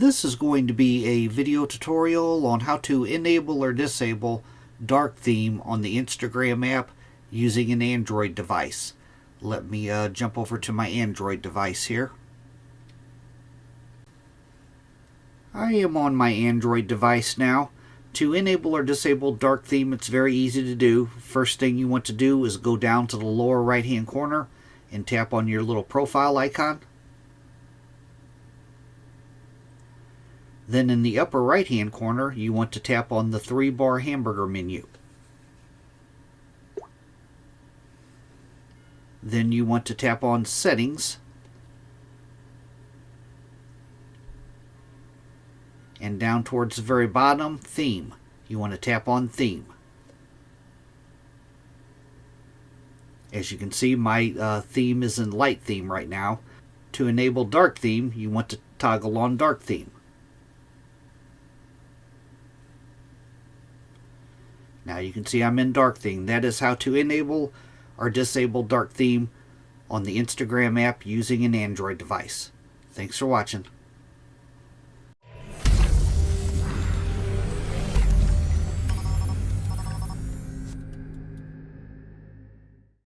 This is going to be a video tutorial on how to enable or disable dark theme on the Instagram app using an Android device. Let me jump over to my Android device here. I am on my Android device now. To enable or disable dark theme, it's very easy to do. First thing you want to do is go down to the lower right hand corner and tap on your little profile icon. Then in the upper right hand corner, you want to tap on the 3-bar hamburger menu. Then you want to tap on Settings. And down towards the very bottom, Theme. You want to tap on Theme. As you can see, my theme is in light theme right now. To enable dark theme, you want to toggle on dark theme. Now you can see I'm in dark theme. That is how to enable or disable dark theme on the Instagram app using an Android device. Thanks for watching.